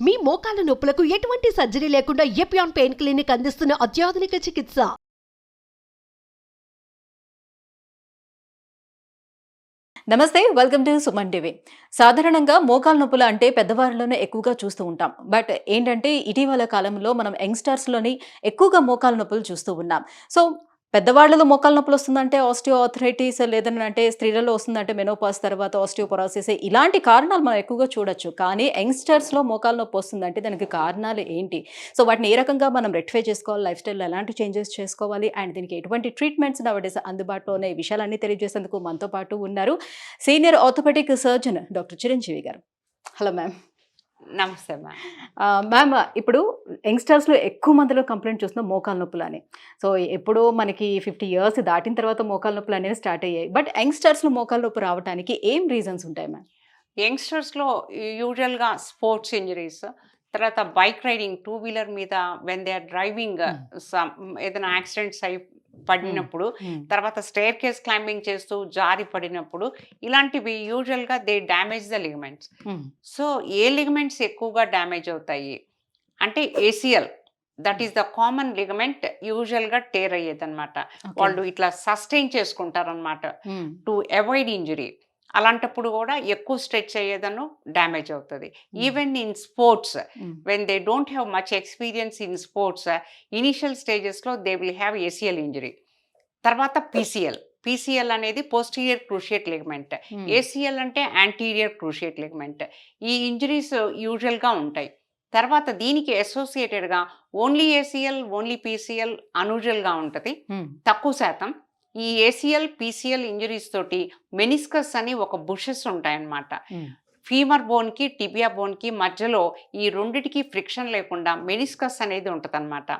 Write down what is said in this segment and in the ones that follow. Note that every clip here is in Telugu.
మీ మోకాల నొప్పులకు ఎటువంటి సర్జరీ లేకుండా ఎపియాన్ పెయిన్ క్లినిక్ అందిస్తున్న అత్యాధునిక చికిత్స. నమస్తే, వెల్కమ్ టు సుమన్ టీవీ. సాధారణంగా మోకాలు నొప్పులు అంటే పెద్దవారిలోనే ఎక్కువగా చూస్తూ ఉంటాం. బట్ ఏంటంటే ఇటీవల కాలంలో మనం యంగ్స్టర్స్లోని ఎక్కువగా మోకాలు నొప్పులు చూస్తూ ఉన్నాం. సో పెద్దవాళ్ళలో మోకాలు నొప్పులు వస్తుందంటే ఆస్టియో ఆర్థరైటిస్, లేదంటే స్త్రీలలో వస్తుందంటే మెనోపాస్ తర్వాత ఆస్టియోపొరోసిస్, ఇలాంటి కారణాలు మనం ఎక్కువగా చూడొచ్చు. కానీ యంగ్స్టర్స్లో మోకాలు నొప్పి వస్తుందంటే దానికి కారణాలు ఏంటి? సో వాటిని ఏ రకంగా మనం రెక్టిఫై చేసుకోవాలి, లైఫ్ స్టైల్లో ఎలాంటి చేంజెస్ చేసుకోవాలి, అండ్ దీనికి ఎటువంటి ట్రీట్మెంట్స్ నవడేస్ అందుబాటులో ఉన్న ఈ విషయాలన్నీ తెలియజేసేందుకు మనతో పాటు ఉన్నారు senior orthopaedic surgeon doctor Chiranjeevi garu. Hello ma'am. నమస్తే మ్యామ్. మ్యామ్, ఇప్పుడు యంగ్స్టర్స్లో ఎక్కువ మందిలో కంప్లైంట్ చూస్తున్నాం మోకాలు నొప్పులు అని. సో ఎప్పుడో మనకి 50 years దాటిన తర్వాత మోకాలు నొప్పులు అనేవి స్టార్ట్ అయ్యాయి. బట్ యంగ్స్టర్స్లో మోకాలు నొప్పి రావడానికి ఏం రీజన్స్ ఉంటాయి మ్యామ్? యంగ్స్టర్స్లో యూజువల్గా స్పోర్ట్స్ ఇంజరీస్, తర్వాత బైక్ రైడింగ్, 2-wheeler మీద వెన్ దే ఆర్ డ్రైవింగ్ ఏదైనా యాక్సిడెంట్స్ అయి పడినప్పుడు, తర్వాత స్టేర్ కేస్ క్లైంబింగ్ చేస్తూ జారి పడినప్పుడు, ఇలాంటివి యూజువల్గా they damage the ligaments. So a ligaments ఎక్కువగా డ్యామేజ్ అవుతాయి అంటే ACL, that is the common ligament యూజువల్గా టేర్ అయ్యేదన్నమాట. వాళ్ళు ఇట్లా సస్టైన్ చేసుకుంటారనమాట టు అవాయిడ్ ఇంజరీ. అలాంటప్పుడు కూడా ఎక్కువ స్ట్రెచ్ అయ్యేదను డ్యామేజ్ అవుతుంది. Even in sports, when they don't have much experience in sports, initial స్టేజెస్లో they will have ACL injury. తర్వాత పీసీఎల్ అనేది పోస్టీరియర్ క్రూషియేట్ లిగమెంట్, ఏసిఎల్ అంటే యాంటీరియర్ క్రూషియేట్ లిగమెంట్. ఈ ఇంజరీస్ యూజువల్గా ఉంటాయి. తర్వాత దీనికి అసోసియేటెడ్గా ఓన్లీ ఏసిఎల్, ఓన్లీ పీసీఎల్ అన్యూజువల్గా ఉంటుంది, తక్కువ శాతం. ఈ ఏసిఎల్, పీసీఎల్ ఇంజరీస్ తోటి మెనిస్కస్ అని ఒక బుషెస్ ఉంటాయన్నమాట. ఫీమర్ బోన్కి, టిబియా బోన్కి మధ్యలో ఈ రెండిటికి ఫ్రిక్షన్ లేకుండా మెనిస్కస్ అనేది ఉంటుంది అనమాట.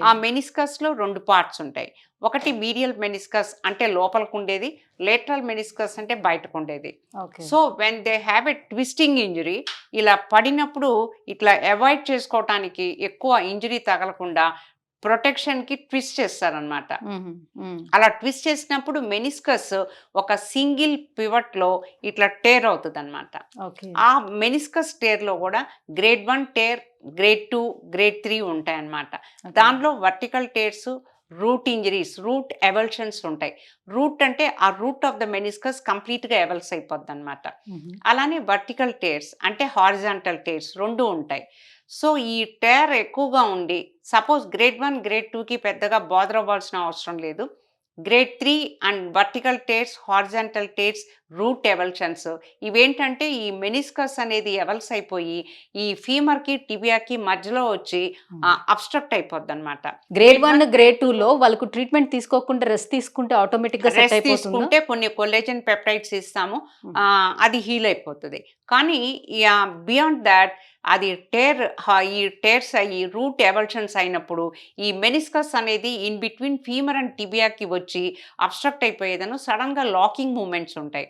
ఆ మెనిస్కస్లో 2 parts ఉంటాయి. ఒకటి మీడియల్ మెనిస్కస్ అంటే లోపలికి ఉండేది, లేటరల్ మెనిస్కస్ అంటే బయటకు ఉండేది. So when they have a twisting injury, ఇలా పడినప్పుడు ఇట్లా అవాయిడ్ చేసుకోవటానికి, ఎక్కువ ఇంజరీ తగలకుండా ప్రొటెక్షన్కి ట్విస్ట్ చేస్తారనమాట. అలా ట్విస్ట్ చేసినప్పుడు మెనిస్కస్ ఒక సింగిల్ పివట్లో ఇట్లా టేర్ అవుతుంది అనమాట. ఆ మెనిస్కస్ టేర్లో కూడా grade 1 టేర్, grade 2, grade 3 ఉంటాయన్నమాట. దాంట్లో vertical tears, root injuries, root avulsions ఉంటాయి. రూట్ అంటే ఆ రూట్ ఆఫ్ ద మెనిస్కస్ కంప్లీట్గా ఎవల్స్ అయిపోద్ది అనమాట. అలానే వర్టికల్ టేర్స్ అంటే హారిజాంటల్ టేర్స్ 2 ఉంటాయి. సో ఈ టేర్ ఎక్కువగా ఉండి, సపోజ్ grade 1, grade 2కి పెద్దగా బాదర్ అవ్వాల్సిన అవసరం లేదు. grade 3 and vertical tears, horizontal tears, root avulsions, ఇవేంటంటే ఈ మెనిస్కస్ అనేది ఎవల్స్ అయిపోయి ఈ ఫీమర్కి, టిబియాకి మధ్యలో వచ్చి అబ్స్ట్రక్ట్ అయిపోద్ది అనమాట. Grade 1, Grade 2లో వాళ్ళకు ట్రీట్మెంట్ తీసుకోకుండా రెస్ట్ తీసుకుంటే ఆటోమేటిక్గా రెస్ట్ తీసుకుంటే కొన్ని కొల్లాజెన్ పెప్టైడ్స్ ఇస్తాము, అది హీల్ అయిపోతుంది. కానీ బియాండ్ దాట్ అది ఈ టేర్స్ అయ్యి రూట్ ఎవల్షన్స్ అయినప్పుడు ఈ మెనిస్కస్ అనేది ఇన్ బిట్వీన్ ఫీమర్ అండ్ టిబియాకి వచ్చి అబ్స్ట్రక్ట్ అయిపోయేదను సడన్గా లాకింగ్ మూమెంట్స్ ఉంటాయి.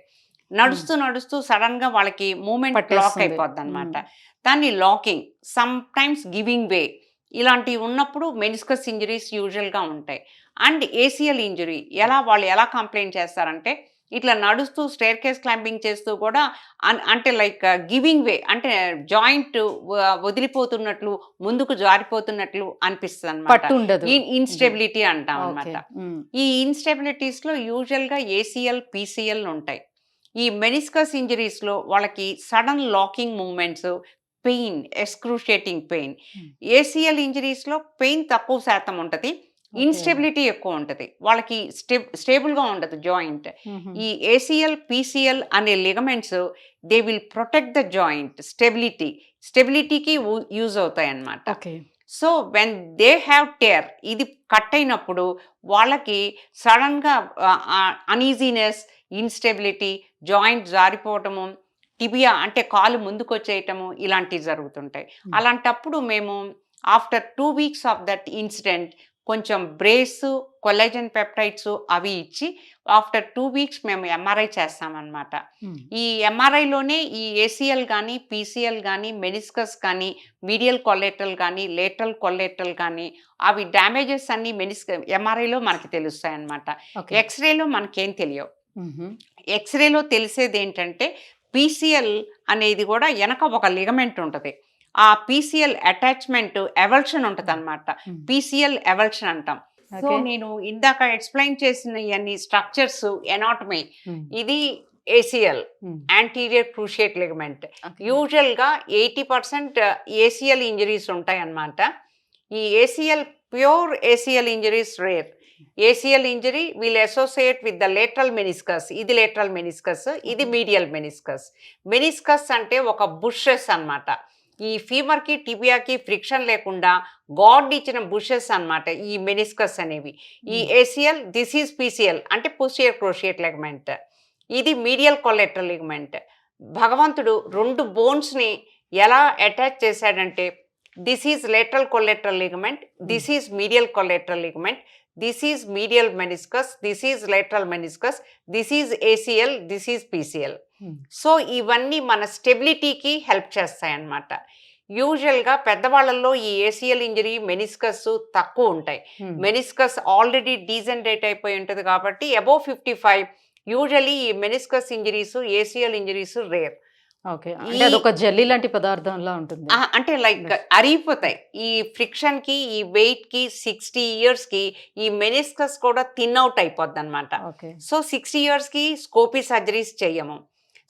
నడుస్తూ నడుస్తూ సడన్గా వాళ్ళకి మూమెంట్ లాక్ అయిపోద్ది అనమాట. దాన్ని లాకింగ్, సమ్ టైమ్స్ గివింగ్ వే, ఇలాంటివి ఉన్నప్పుడు మెనిస్కస్ ఇంజరీస్ యూజువల్గా ఉంటాయి. అండ్ ఏసిఎల్ ఇంజరీ వాళ్ళు ఎలా కంప్లైంట్ చేస్తారంటే, ఇట్లా నడుస్తూ స్టేర్ కేస్ క్లైంబింగ్ చేస్తూ కూడా అంటే లైక్ గివింగ్ వే, అంటే జాయింట్ వదిలిపోతున్నట్లు, ముందుకు జారిపోతున్నట్లు అనిపిస్తుంది అనమాట. ఇన్స్టెబిలిటీ అంటాం అనమాట. ఈ ఇన్స్టెబిలిటీస్లో యూజువల్గా ఏసిఎల్, పీసీఎల్ ఉంటాయి. ఈ మెనిస్కస్ ఇంజరీస్లో వాళ్ళకి sudden locking movements, pain, excruciating pain. ACL ఇంజరీస్లో పెయిన్ తక్కువ శాతం ఉంటుంది, ఇన్స్టెబిలిటీ ఎక్కువ ఉంటుంది, వాళ్ళకి స్టేబుల్గా ఉండదు జాయింట్. ఈ ఏసిఎల్, పీసీఎల్ అనే ligaments they will protect the joint స్టెబిలిటీకి యూజ్ అవుతాయి అన్నమాట. So when they have tear, ఇది కట్ అయినప్పుడు వాళ్ళకి సడన్గా అనీజీనెస్, ఇన్స్టెబిలిటీ, జాయింట్ జారిపోవటము, టిబియా అంటే కాలు ముందుకు వచ్చేయటము, ఇలాంటివి జరుగుతుంటాయి. అలాంటప్పుడు మేము after 2 weeks of that incident కొంచెం బ్రేస్, కొల్లాజెన్ పెప్టైడ్స్ అవి ఇచ్చి ఆఫ్టర్ 2 weeks మేము ఎంఆర్ఐ చేస్తామన్నమాట. ఈ ఎంఆర్ఐలోనే ఈ ఏసిఎల్ కానీ, పీసీఎల్ కానీ, మెనిస్కస్ కానీ, మీడియల్ కొల్లేటరల్ కానీ, లేటరల్ కొల్లేటరల్ కానీ అవి డ్యామేజెస్ అన్ని ఎంఆర్ఐలో మనకి తెలుస్తాయి అన్నమాట. ఎక్స్రేలో మనకేం తెలియవు. ఎక్స్రేలో తెలిసేది ఏంటంటే పీసీఎల్ అనేది కూడా వెనక ఒక లిగమెంట్ ఉంటుంది, ఆ పీసీఎల్ అటాచ్మెంట్ ఎవల్షన్ ఉంటుంది అనమాట. పీసీఎల్ ఎవల్షన్ అంటాం. So Okay. నేను ఇందాక ఎక్స్ప్లెయిన్ చేసిన ఇవన్నీ స్ట్రక్చర్స్, ఎనాటమీ, ఇది ఏసీఎల్, యాంటీరియర్ క్రూషియేట్ లిగమెంట్. యూజువల్గా 80% ఏసీఎల్ ఇంజరీస్ ఉంటాయి అన్నమాట. ఈ ACL, pure ACL injuries rare. ACL injury will associate with the lateral meniscus. ఇది లేటరల్ మెనిస్కస్, ఇది మీడియల్ మెనిస్కస్. మెనిస్కస్ అంటే ఒక బుషెస్ అన్నమాట. ఈ ఫీమర్కి టిబియాకి ఫ్రిక్షన్ లేకుండా గాడ్ ఇచ్చిన బుషెస్ అన్నమాట ఈ మెనిస్కస్ అనేవి. ఈ ఏసీఎల్, దిస్ ఈజ్ పీసీఎల్ అంటే పోస్టీరియర్ క్రోషియేట్ లిగమెంట్. ఇది మీడియల్ కొలెటరల్ లిగమెంట్. భగవంతుడు 2 బోన్స్ని ఎలా అటాచ్ చేశాడంటే, this is lateral collateral ligament, this is medial collateral ligament, this is medial meniscus, this is lateral meniscus, this is ACL, this is PCL. So ఇవన్నీ మన స్టెబిలిటీకి హెల్ప్ చేస్తాయి అన్నమాట. యూజువల్గా పెద్దవాళ్ళల్లో ఈ ఏసీఎల్ ఇంజరీ, మెనిస్కస్ తక్కువ ఉంటాయి. మెనిస్కస్ ఆల్రెడీ డీజనరేట్ అయిపోయి ఉంటుంది కాబట్టి అబోవ్ 55 యూజువల్లీ ఈ meniscus injuries, ACL injuries rare. Okay, అంటే అదొక జెల్లీ లాంటి పదార్థంలా ఉంటుంది. అంటే లైక్ అరిగిపోతాయి ఈ ఫ్రిక్షన్ కి, ఈ వెయిట్ కి. 60 years కి ఈ మెనిస్కస్ కూడా థిన్ అవుట్ అయిపోద్ది అనమాట. సో 60 years కి స్కోపీ సర్జరీస్ చేయము.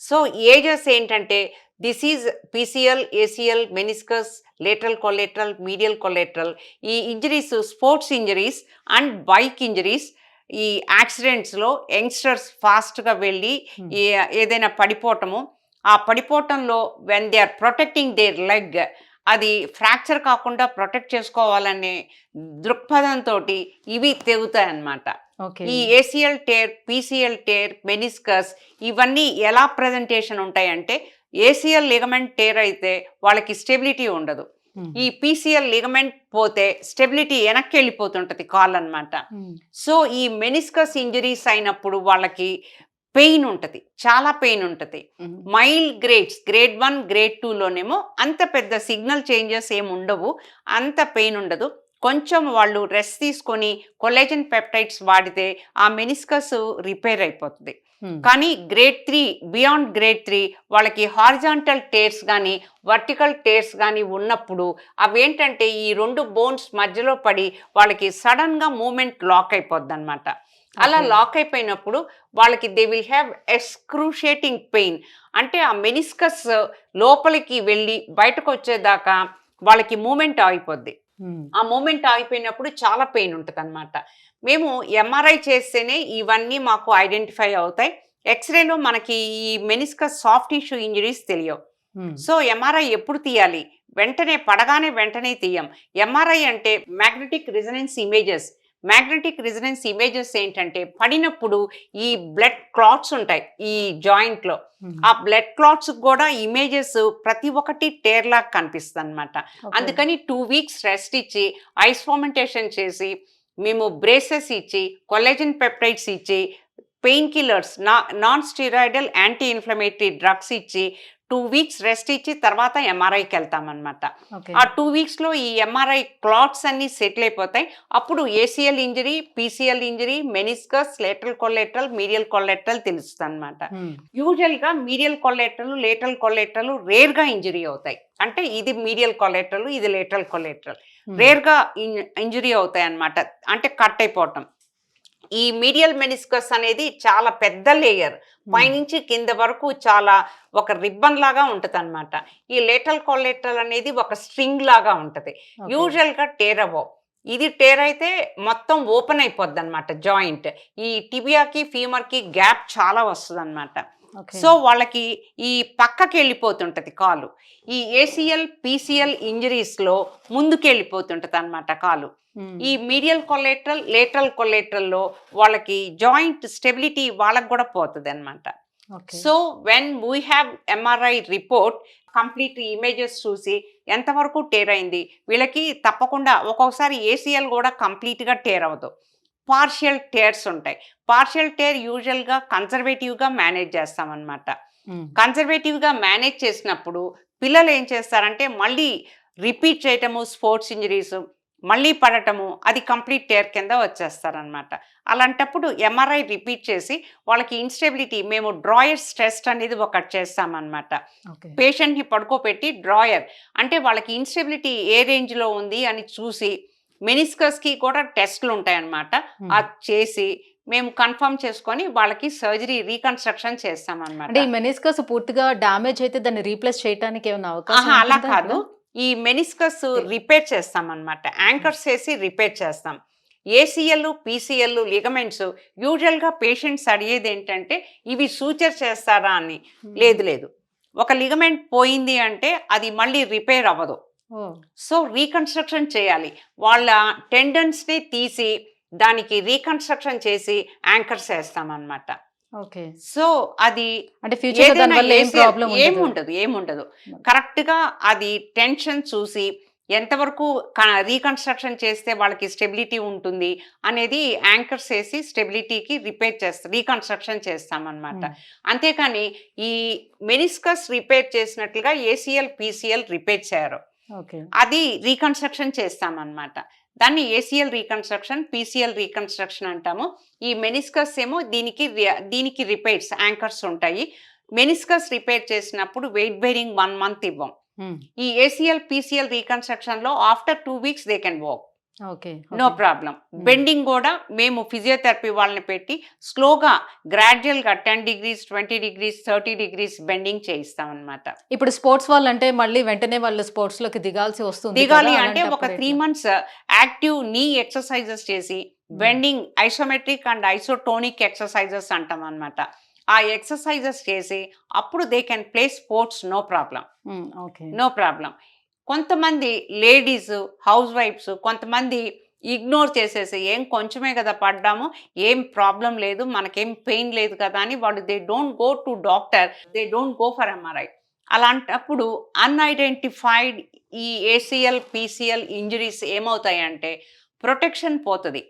సో ఏజెస్ ఏంటంటే this is PCL, ACL, meniscus, lateral collateral, medial collateral. ఈ injuries sports injuries and bike injuries. ఈ యాక్సిడెంట్స్లో యంగ్స్టర్స్ ఫాస్ట్గా వెళ్ళి ఏదైనా పడిపోవటము, ఆ పడిపోవటంలో when they are protecting their leg, అది ఫ్రాక్చర్ కాకుండా ప్రొటెక్ట్ చేసుకోవాలనే దృక్పథంతో ఇవి తెగుతాయి అన్నమాట. ఈ ACL tear, PCL tear, meniscus ఇవన్నీ ఎలా ప్రజెంటేషన్ ఉంటాయంటే, ఏసీఎల్ లిగమెంట్ టేర్ అయితే వాళ్ళకి స్టెబిలిటీ ఉండదు. ఈ పీసీఎల్ లిగమెంట్ పోతే స్టెబిలిటీ వెనక్కి వెళ్ళిపోతుంటది కాల్ అన్నమాట. సో ఈ మెనిస్కస్ ఇంజరీస్ అయినప్పుడు వాళ్ళకి పెయిన్ ఉంటుంది, చాలా పెయిన్ ఉంటుంది. మైల్డ్ గ్రేడ్స్, గ్రేడ్ 1, గ్రేడ్ 2లోనేమో అంత పెద్ద సిగ్నల్ చేంజెస్ ఏమి ఉండవు, అంత పెయిన్ ఉండదు. కొంచెం వాళ్ళు రెస్ట్ తీసుకొని కొల్లాజెన్ పెప్టైడ్స్ వాడితే ఆ మెనిస్కస్ రిపేర్ అయిపోతుంది. కానీ గ్రేడ్ 3, బియాండ్ గ్రేడ్ 3 వాళ్ళకి హారిజాంటల్ టేర్స్ కానీ వర్టికల్ టేర్స్ కానీ ఉన్నప్పుడు అవేంటంటే ఈ 2 బోన్స్ మధ్యలో పడి వాళ్ళకి సడన్గా మూమెంట్ లాక్ అయిపోద్ది అనమాట. అలా లాక్ అయిపోయినప్పుడు వాళ్ళకి they will have excruciating pain. అంటే ఆ మెనిస్కస్ లోపలికి వెళ్ళి బయటకు వచ్చేదాకా వాళ్ళకి మూమెంట్ ఆగిపోద్ది. ఆ మూమెంట్ ఆగిపోయినప్పుడు చాలా పెయిన్ ఉంటుంది అనమాట. మేము ఎంఆర్ఐ చేస్తేనే ఇవన్నీ మాకు ఐడెంటిఫై అవుతాయి. ఎక్స్రేలో మనకి ఈ మెనిస్కస్ సాఫ్ట్ టిష్యూ ఇంజరీస్ తెలియవు. సో ఎంఆర్ఐ ఎప్పుడు తీయాలి? వెంటనే పడగానే వెంటనే తీయం. ఎంఆర్ఐ అంటే magnetic resonance images. Magnetic resonance images ఏంటంటే పడినప్పుడు ఈ బ్లడ్ క్లాట్స్ ఉంటాయి ఈ జాయింట్లో, ఆ బ్లడ్ క్లాట్స్ కూడా ఇమేజెస్ ప్రతి ఒక్కటి టేర్ లాగా కనిపిస్తుంది అనమాట. అందుకని 2 weeks రెస్ట్ ఇచ్చి, ఐస్ ఫర్మెంటేషన్ చేసి, మేము బ్రేసెస్ ఇచ్చి, కొల్లాజెన్ పెప్టైడ్స్ ఇచ్చి, pain killers, non steroidal anti inflammatory drugs ఇచ్చి 2 weeks రెస్ట్ ఇచ్చి తర్వాత ఎంఆర్ఐకి వెళ్తామన్నమాట. ఆ 2 weeksలో ఈ ఎంఆర్ఐ క్లాట్స్ అన్ని సెటిల్ అయిపోతాయి. అప్పుడు ACL injury, PCL injury, meniscus, lateral collateral, medial collateral తెలుస్తుంది అనమాట. యూజువల్గా మీడియల్ కొలెటరల్, లేటరల్ కొలెటరల్ రేర్గా ఇంజరీ అవుతాయి. అంటే ఇది మీడియల్ కొలెటరల్, ఇది లేటరల్ కొలెటరల్. రేర్గా ఇంజరీ అవుతాయి అన్నమాట, అంటే కట్ అయిపోవటం. ఈ మీడియల్ మెనిస్కస్ అనేది చాలా పెద్ద లేయర్, పైనుంచి కింద వరకు చాలా ఒక రిబ్బన్ లాగా ఉంటుంది అనమాట. ఈ లేటరల్ కొలెటరల్ అనేది ఒక స్ట్రింగ్ లాగా ఉంటుంది. యూజువల్గా టేర్ అవ్వవు. ఇది టేర్ అయితే మొత్తం ఓపెన్ అయిపోద్ది అనమాట జాయింట్. ఈ టిబియాకి, ఫీమర్కి గ్యాప్ చాలా వస్తుంది అనమాట. సో వాళ్ళకి ఈ పక్కకి వెళ్ళిపోతుంటది కాలు. ఈ ఏసీఎల్, పీసీఎల్ ఇంజరీస్లో ముందుకు వెళ్ళిపోతుంటది అనమాట కాలు. ఈ మీడియల్ కొలెటరల్, లేటరల్ కొలెటరల్లో వాళ్ళకి జాయింట్ స్టెబిలిటీ వాళ్ళకి కూడా పోతుంది అనమాట. So when we have MRI report, complete images చూసి ఎంతవరకు టేర్ అయింది వీళ్ళకి, తప్పకుండా ఒక్కొక్కసారి ఏసీఎల్ కూడా కంప్లీట్గా టేర్ అవ్వదు, పార్షియల్ టేర్స్ ఉంటాయి. పార్షియల్ టేర్ యూజువల్గా కన్జర్వేటివ్గా మేనేజ్ చేస్తామన్నమాట. కన్జర్వేటివ్గా మేనేజ్ చేసినప్పుడు పిల్లలు ఏం చేస్తారంటే మళ్ళీ రిపీట్ చేయటము స్పోర్ట్స్ ఇంజరీస్, మళ్ళీ పడటము, అది కంప్లీట్ టేర్ కింద వచ్చేస్తారనమాట. అలాంటప్పుడు ఎంఆర్ఐ రిపీట్ చేసి వాళ్ళకి ఇన్స్టెబిలిటీ, మేము డ్రాయర్స్ టెస్ట్ అనేది ఒకటి చేస్తామన్నమాట. ఓకే. పేషెంట్ని పడుకోబెట్టి డ్రాయర్ అంటే వాళ్ళకి ఇన్స్టెబిలిటీ ఏ రేంజ్లో ఉంది అని చూసి, మెనిస్కస్కి కూడా టెస్ట్లు ఉంటాయన్నమాట. అది చేసి మేము కన్ఫర్మ్ చేసుకొని వాళ్ళకి సర్జరీ రీకన్స్ట్రక్షన్ చేస్తామన్నమాట. అంటే ఈ మెనిస్కస్ పూర్తిగా డ్యామేజ్ అయితే దాన్ని రీప్లేస్ చేయడానికి ఏమైనా అవకాశం అలా ఉంటుందా కాదు, ఇక్కడ? ఈ మెనిస్కస్ రిపేర్ చేస్తామన్నమాట. యాంకర్స్ వేసి రిపేర్ చేస్తాం. ఏసీఎల్, పీసీఎల్, లిగమెంట్స్ యూజువల్గా పేషెంట్స్ అడిగేది ఏంటంటే ఇవి సూచర్ చేస్తారా అని. లేదు లేదు, ఒక లిగమెంట్ పోయింది అంటే అది మళ్ళీ రిపేర్ అవ్వదు. ఓ, సో రీకన్స్ట్రక్షన్ చేయాలి. వాళ్ళ టెండన్స్ని తీసి దానికి రీకన్స్ట్రక్షన్ చేసి యాంకర్స్ వేస్తామన్నమాట. ఓకే. సో అది అంటే ఫ్యూచర్ దాని వల్ల ఏం ప్రాబ్లం ఏముండదు. కరెక్ట్గా అది టెన్షన్ చూసి ఎంతవరకు రీకన్స్ట్రక్షన్ చేస్తే వాళ్ళకి స్టెబిలిటీ ఉంటుంది అనేది యాంకర్స్ వేసి స్టెబిలిటీకి రీకన్స్ట్రక్షన్ చేస్తామన్నమాట. అంతేకాని ఈ మెనిస్కస్ రిపేర్ చేసినట్లుగా ఏసీఎల్, పీసీఎల్ రిపేర్ చేయరు. ఓకే. అది రీకన్స్ట్రక్షన్ చేస్తామన్నమాట. దాన్ని ఏసీఎల్ రీకన్స్ట్రక్షన్, పీసీఎల్ రీకన్స్ట్రక్షన్ అంటాము. ఈ మెనిస్కస్ ఏమో దీనికి రిపేర్స్ యాంకర్స్ ఉంటాయి. మెనిస్కస్ రిపేర్ చేసినప్పుడు వెయిట్ బేరింగ్ 1 month ఇవ్వం. ఈ ఏసీఎల్, పీసీఎల్ రీకన్స్ట్రక్షన్ లో after 2 weeks they can walk, okay. No problem. Bending కూడా మేము ఫిజియోథెరపీ వాళ్ళని పెట్టి స్లోగా గ్రాడ్యువల్గా 10 degrees, 20 degrees, 30 degrees బెండింగ్ చేయిస్తాం అనమాట. ఇప్పుడు స్పోర్ట్స్ వాళ్ళు అంటే మళ్ళీ వెంటనే వాళ్ళు స్పోర్ట్స్ లోకి దిగాల్సి వస్తుంది దిగాలి కదా, అంటే ఒక అలాంటప్పుడు 3 months యాక్టివ్ నీ ఎక్సర్సైజెస్ చేసి bending, isometric and isotonic exercises అంటాం అనమాట. ఆ ఎక్సర్సైజెస్ చేసి అప్పుడు they can play sports, no problem. Okay. No problem. కొంతమంది లేడీస్, హౌస్ వైఫ్స్ కొంతమంది ఇగ్నోర్ చేసేసి ఏం కొంచెమే కదా పడ్డాము, ఏం ప్రాబ్లం లేదు, మనకేం పెయిన్ లేదు కదా అని వాళ్ళు they don't go to doctor, they don't go for MRI. అలాంటప్పుడు అన్ఐడెంటిఫైడ్ ఈ ఏసీఎల్, పీసీఎల్ ఇంజరీస్ ఏమవుతాయంటే ప్రొటెక్షన్ పోతుంది.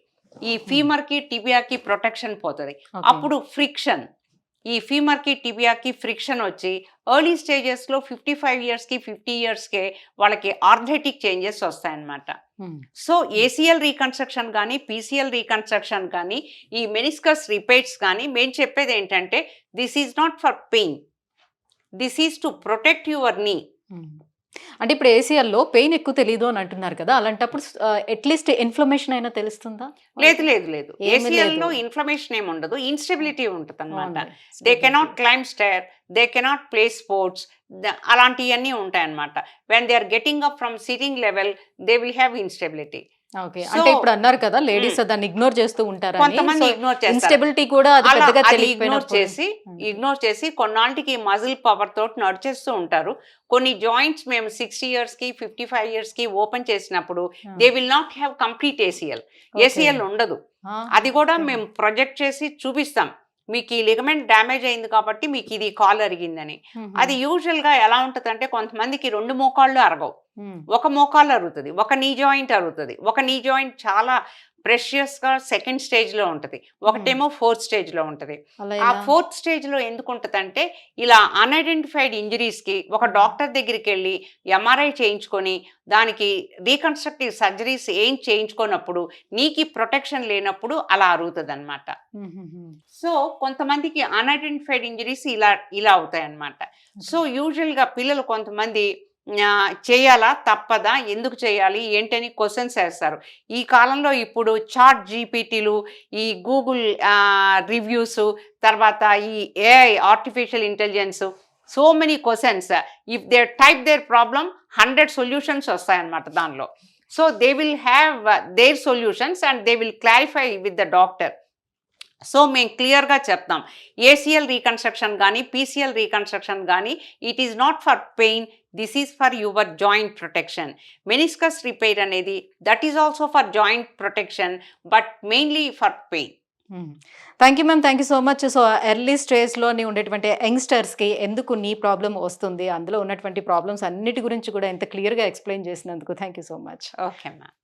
ఈ ఫీమర్కి, టిబియాకి ప్రొటెక్షన్ పోతుంది. అప్పుడు ఫ్రిక్షన్, ఈ ఫీమర్కి, టిబియాకి ఫ్రిక్షన్ వచ్చి ఎర్లీ స్టేజెస్లో 55 yearsకి 50 yearsకే వాళ్ళకి ఆర్థెటిక్ చేంజెస్ వస్తాయన్నమాట. సో ఏసీఎల్ రీకన్స్ట్రక్షన్ కానీ, పీసీఎల్ రీకన్స్ట్రక్షన్ కానీ, ఈ మెనిస్కస్ రిపేర్స్ కానీ మేము చెప్పేది ఏంటంటే this is not for pain, this is to protect your నీ. అంటే ఇప్పుడు ఏసీఎల్లో పెయిన్ ఎక్కువ తెలియదు అని అంటున్నారు కదా, అలాంటప్పుడు అట్లీస్ట్ ఇన్ఫ్లమేషన్ అయినా తెలుస్తుందా? లేదు లేదు లేదు, ఏసీఎల్లో ఇన్ఫ్లమేషన్ ఏమి ఉండదు, ఇన్స్టెబిలిటీ ఉంటుంది అనమాట. They cannot climb stair, they cannot play sports, అలాంటివన్నీ ఉంటాయన్నమాట. When they are getting up from sitting level they will have instability. Okay. అంటే ఇప్పుడు అన్నారు కదా లేడీస్ దాన్ని ఇగ్నోర్ చేస్తూ ఉంటారు, కొంతమంది ఇగ్నోర్ చేస్తారు. ఇన్స్టెబిలిటీ కూడా అది పెద్దగా ఇగ్నోర్ చేసి కొన్నాళ్ళకి మజిల్ పవర్ తోటి నడిచేస్తూ ఉంటారు. కొన్ని జాయింట్స్ మేము 60 yearsకి 55 yearsకి ఓపెన్ చేసినప్పుడు they will not have complete ACL, ACL ఉండదు. అది కూడా మేము ప్రొజెక్ట్ చేసి చూపిస్తాం, మీకు ఈ లిగమెంట్ డ్యామేజ్ అయింది కాబట్టి మీకు ఇది కాల్ అరిగిందని. అది యూజువల్గా ఎలా ఉంటుంది అంటే కొంతమందికి 2 మోకాళ్ళు అరగవు, ఒక మోకాళ్ళు అరుగుతుంది, ఒక నీ జాయింట్ అరుగుతుంది. ఒక నీ జాయింట్ చాలా ప్రెషియస్గా సెకండ్ స్టేజ్లో ఉంటుంది, ఒకటేమో 4th stage ఉంటుంది. ఆ 4th stage ఎందుకు ఉంటుంది అంటే ఇలా అన్ఐడెంటిఫైడ్ ఇంజరీస్కి ఒక డాక్టర్ దగ్గరికి వెళ్ళి ఎంఆర్ఐ చేయించుకొని దానికి రీకన్స్ట్రక్టివ్ సర్జరీస్ ఏం చేయించుకున్నప్పుడు నీకు ప్రొటెక్షన్ లేనప్పుడు అలా అరుగుతుంది అనమాట. సో కొంతమందికి అన్ఐడెంటిఫైడ్ ఇంజరీస్ ఇలా అవుతాయి అన్నమాట. సో యూజువల్గా పిల్లలు కొంతమంది చేయాలా, తప్పదా, ఎందుకు చేయాలి ఏంటని క్వశ్చన్స్ వేస్తారు. ఈ కాలంలో ఇప్పుడు చాట్ జీపీటీలు, ఈ గూగుల్ రివ్యూస్, తర్వాత ఈ AI artificial intelligence, so many questions. If they type their problem 100 solutions వస్తాయన్నమాట దానిలో. So they will have their solutions and they will clarify with the doctor. So మేము క్లియర్గా చెప్తాం, ఏసీఎల్ రీకన్స్ట్రక్షన్ కానీ, పీసీఎల్ రీకన్స్ట్రక్షన్ కానీ it is not for pain, this is for your joint protection. Meniscus repair అనేది that is also for joint protection but mainly for pain. Thank you ma'am, thank you so much. So early స్టేజ్లోని ఉండేటువంటి యంగ్స్టర్స్కి ఎందుకు నీ ప్రాబ్లం వస్తుంది, అందులో ఉన్నటువంటి ప్రాబ్లమ్స్ అన్నిటి గురించి కూడా ఎంత క్లియర్గా ఎక్స్ప్లెయిన్ చేసినందుకు thank you so much. Okay ma'am.